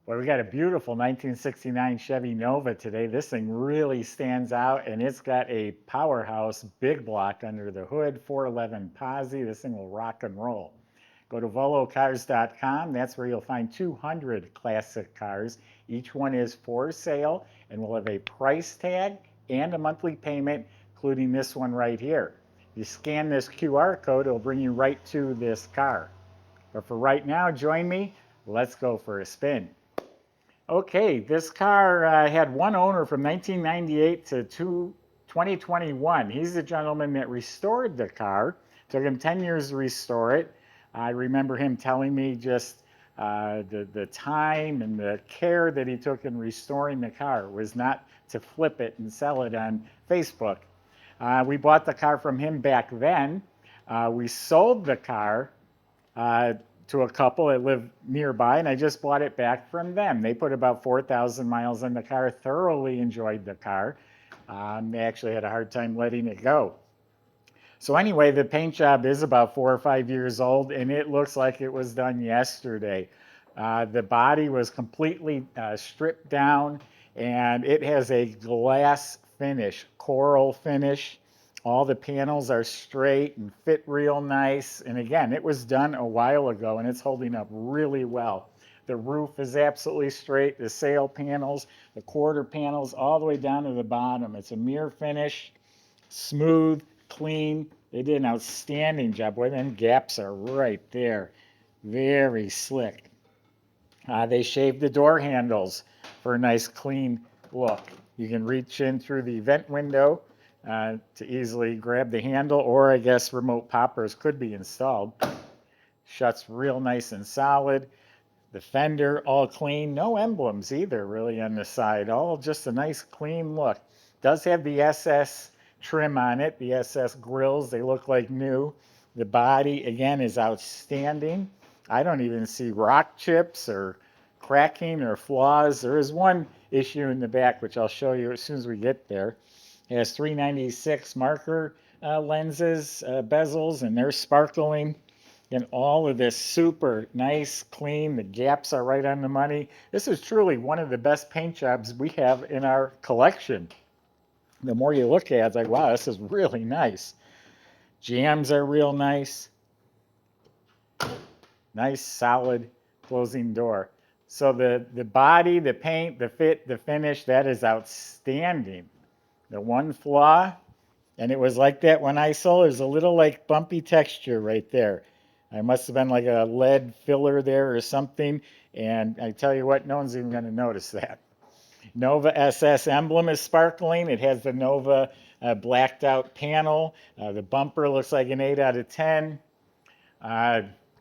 Well, we got a beautiful 1969 Chevy Nova today. This thing really stands out, and it's got a powerhouse big block under the hood, 411 posi. This thing will rock and roll. Go to volocars.com. That's where you'll find 200 classic cars. Each one is for sale, and will have a price tag and a monthly payment, including this one right here. You scan this QR code, it'll bring you right to this car. But for right now, join me. Let's go for a spin. Okay, this car had one owner from 1998 to 2021. He's the gentleman that restored the car. Took him 10 years to restore it. I remember him telling me just the time and the care that he took in restoring the car. It was not to flip it and sell it on Facebook. We bought the car from him back then. We sold the car to a couple that live nearby, and I just bought it back from them. They put about 4,000 miles on the car, thoroughly enjoyed the car. They actually had a hard time letting it go. So anyway, the paint job is about 4 or 5 years old, and it looks like it was done yesterday. The body was completely stripped down, and it has a glass finish, coral finish. All the panels are straight and fit real nice. And again, it was done a while ago, and it's holding up really well. The roof is absolutely straight, the sail panels, the quarter panels, all the way down to the bottom. It's a mirror finish, smooth, clean. They did an outstanding job. Boy, them gaps are right there. Very slick. They shaved the door handles for a nice clean look. You can reach in through the vent window to easily grab the handle, or I guess remote poppers could be installed. Shuts real nice and solid. The fender all clean, no emblems either really on the side, all just a nice clean look. Does have the SS trim on it, the SS grills, they look like new. The body again is outstanding. I don't even see rock chips or cracking or flaws. There is one issue in the back, which I'll show you as soon as we get there. It has 396 marker lenses, bezels, and they're sparkling. And all of this super nice, clean. The gaps are right on the money. This is truly one of the best paint jobs we have in our collection. The more you look at it, it's like, wow, this is really nice. Jams are real nice. Nice, solid closing door. So the body, the paint, the fit, the finish, that is outstanding. The one flaw, and it was like that when I sold, there's a little like bumpy texture right there. I must have been like a lead filler there or something, and I tell you what, no one's even going to notice that. Nova SS emblem is sparkling. It has the Nova blacked out panel. The bumper looks like an 8 out of 10.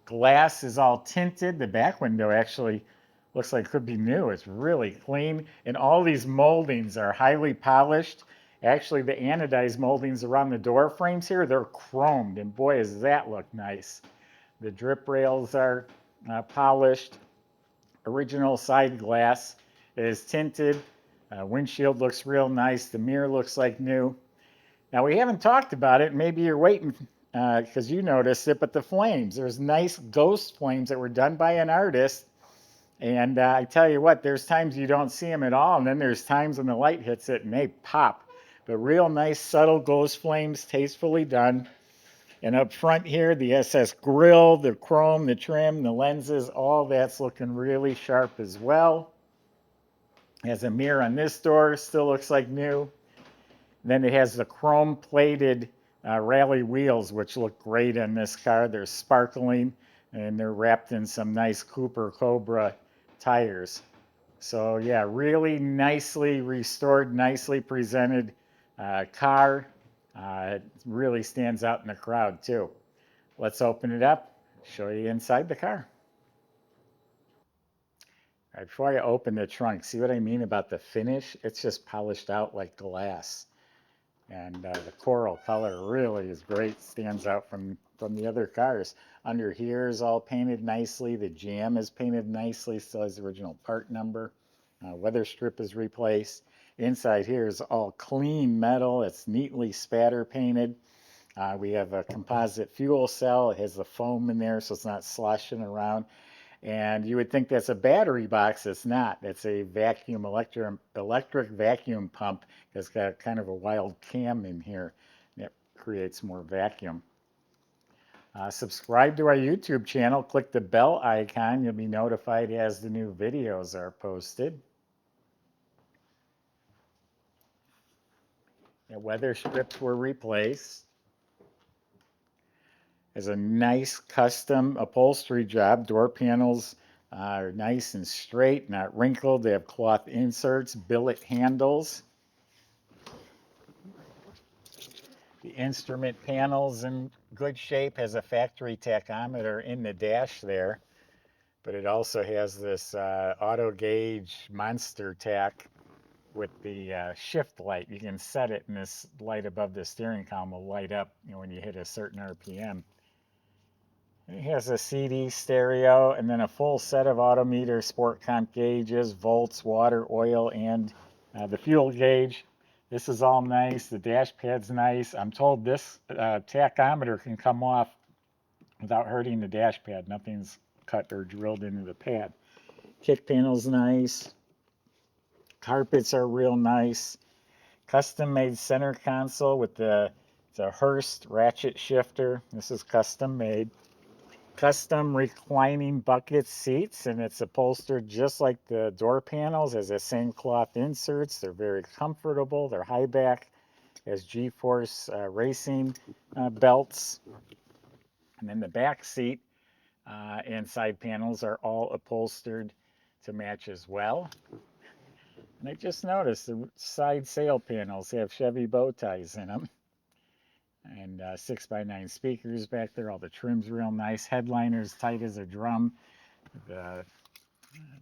Glass is all tinted. The back window actually looks like it could be new. It's really clean. And all these moldings are highly polished. Actually, the anodized moldings around the door frames here, they're chromed. And boy, does that look nice. The drip rails are polished. Original side glass is tinted. Windshield looks real nice. The mirror looks like new. Now, we haven't talked about it. Maybe you're waiting because you noticed it, but the flames. There's nice ghost flames that were done by an artist. And I tell you what, there's times you don't see them at all, and then there's times when the light hits it and they pop. But real nice, subtle ghost flames, tastefully done. And up front here, the SS grill, the chrome, the trim, the lenses, all that's looking really sharp as well. Has a mirror on this door, still looks like new. Then it has the chrome plated rally wheels, which look great on this car. They're sparkling, and they're wrapped in some nice Cooper Cobra tires. So yeah, really nicely restored, nicely presented car. It really stands out in the crowd too. Let's open it up, show you inside the car. All right, before I open the trunk, see what I mean about the finish? It's just polished out like glass. And the coral color really is great, stands out from the other cars. Under here is all painted nicely. The jam is painted nicely, still has the original part number. Weatherstrip is replaced. Inside here is all clean metal. It's neatly spatter painted. We have a composite fuel cell. It has the foam in there so it's not sloshing around. And you would think that's a battery box. It's not. It's a vacuum electric vacuum pump. It's got kind of a wild cam in here. It creates more vacuum. Subscribe to our YouTube channel. Click the bell icon. You'll be notified as the new videos are posted. The weather strips were replaced. There's a nice custom upholstery job. Door panels are nice and straight, not wrinkled. They have cloth inserts, billet handles. The instrument panel's in good shape, has a factory tachometer in the dash there, but it also has this auto gauge monster tach with the shift light. You can set it, and this light above the steering column will light up, when you hit a certain RPM. It has a CD stereo and then a full set of autometer sport comp gauges, volts, water, oil, and the fuel gauge. This is all nice. The dash pad's nice. I'm told this tachometer can come off without hurting the dash pad. Nothing's cut or drilled into the pad. Kick panel's nice. Carpets are real nice. Custom made center console with the Hurst ratchet shifter. This is custom made. Custom reclining bucket seats, and it's upholstered just like the door panels, has the same cloth inserts. They're very comfortable. They're high back, has G-force racing belts. And then the back seat and side panels are all upholstered to match as well. And I just noticed the side sail panels have Chevy bow ties in them. And 6x9 speakers back there. All the trim's real nice. Headliner's tight as a drum. The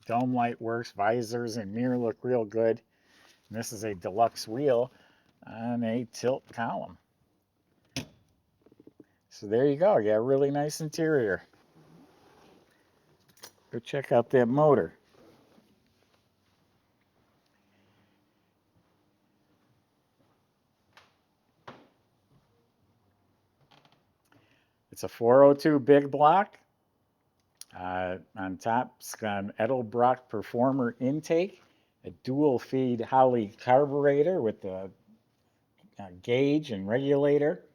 dome light works. Visors and mirror look real good. And this is a deluxe wheel on a tilt column. So there you go. You got a really nice interior. Go check out that motor. It's a 402 big block. On top, it's got an Edelbrock Performer intake, a dual feed Holley carburetor with a gauge and regulator.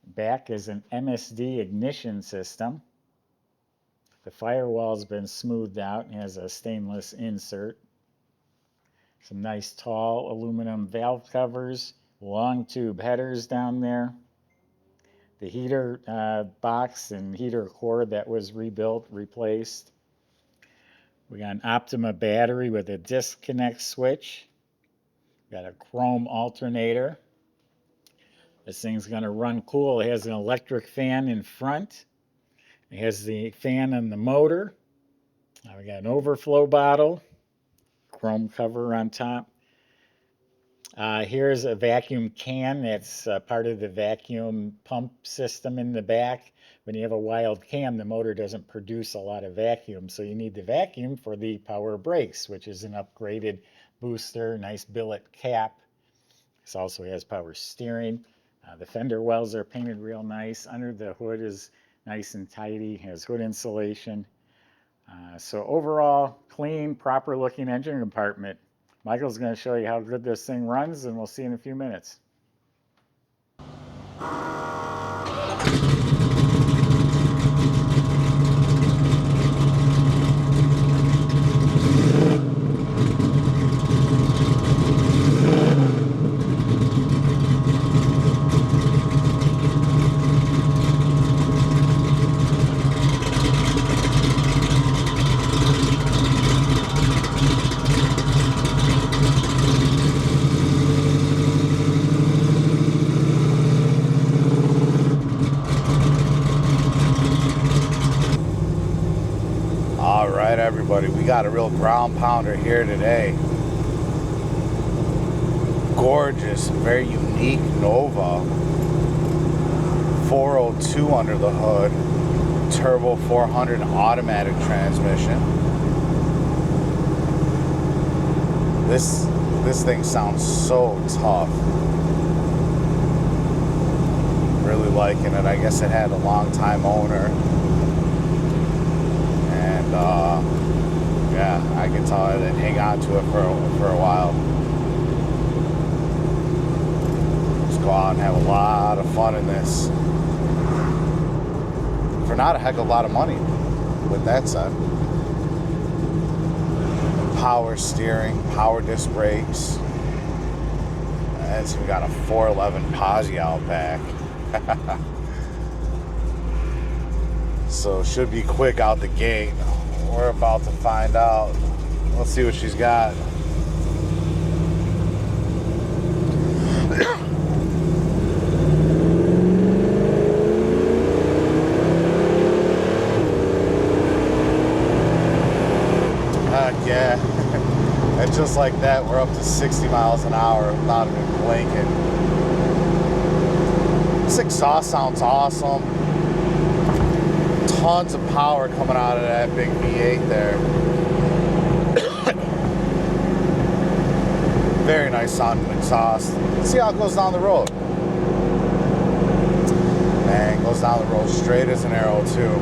Back is an MSD ignition system. The firewall's been smoothed out and has a stainless insert. Some nice tall aluminum valve covers, long tube headers down there. The heater box and heater cord that was rebuilt, replaced. We got an Optima battery with a disconnect switch. Got a chrome alternator. This thing's going to run cool. It has an electric fan in front. It has the fan on the motor. We got an overflow bottle. Chrome cover on top. Here's a vacuum can that's part of the vacuum pump system in the back. When you have a wild cam, the motor doesn't produce a lot of vacuum, so you need the vacuum for the power brakes, which is an upgraded booster, nice billet cap. This also has power steering. The fender wells are painted real nice. Under the hood is nice and tidy, has hood insulation. So overall, clean, proper looking engine compartment. Michael's going to show you how good this thing runs, and we'll see in a few minutes. Everybody, we got a real ground pounder here today. Gorgeous, very unique Nova 402 under the hood, turbo 400 automatic transmission. This thing sounds so tough. Really liking it. I guess it had a long time owner. yeah, I can tell I didn't hang on to it for a while. Just go out and have a lot of fun in this for not a heck of a lot of money. With that said, power steering, power disc brakes. And so we got a 411 Posi out back. So should be quick out the gate. We're about to find out. Let's see what she's got. Yeah. And just like that, we're up to 60 miles an hour without even blinking. This exhaust sounds awesome. Tons of power coming out of that big V8 there. Very nice sounding exhaust. Let's see how it goes down the road. Man, goes down the road straight as an arrow too.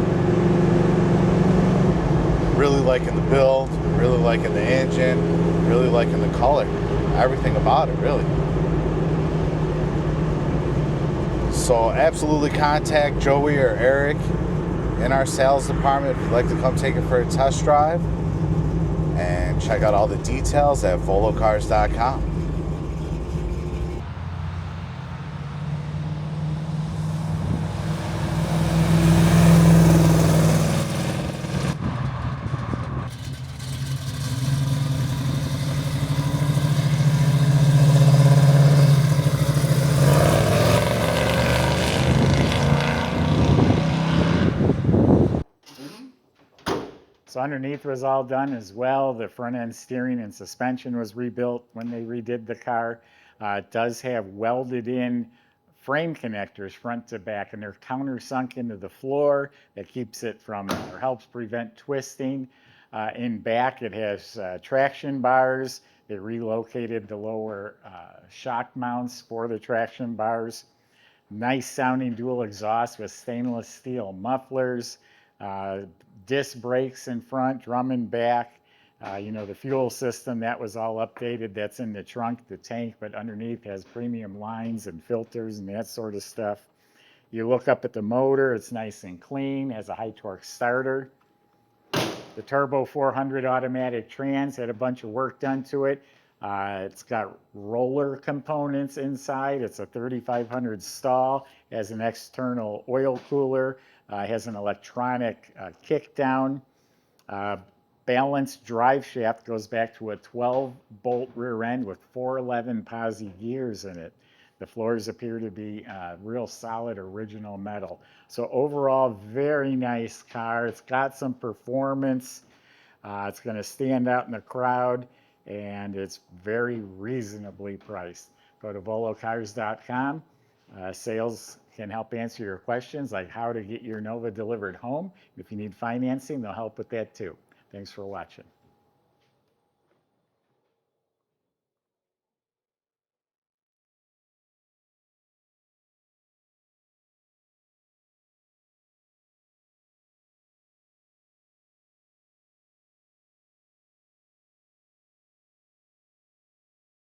Really liking the build, really liking the engine, really liking the color. Everything about it, really. So absolutely contact Joey or Eric in our sales department if you'd like to come take it for a test drive. And check out all the details at volocars.com. So underneath was all done as well. The front end steering and suspension was rebuilt when they redid the car. It does have welded in frame connectors front to back, and they're countersunk into the floor. That keeps it from, or helps prevent twisting. In back, it has traction bars. They relocated the lower shock mounts for the traction bars. Nice sounding dual exhaust with stainless steel mufflers. Disc brakes in front, drum in back. You know, the fuel system, that was all updated. That's in the trunk, the tank, but underneath has premium lines and filters and that sort of stuff. You look up at the motor, it's nice and clean, has a high torque starter. The turbo 400 automatic trans had a bunch of work done to it. It's got roller components inside. It's a 3500 stall, has an external oil cooler, has an electronic kick down. Balanced drive shaft goes back to a 12-bolt rear end with 411 Posi gears in it. The floors appear to be real solid original metal. So overall, very nice car. It's got some performance. It's going to stand out in the crowd, and it's very reasonably priced. Go to volocars.com. Sales can help answer your questions like how to get your Nova delivered home. If you need financing, they'll help with that too. Thanks for watching.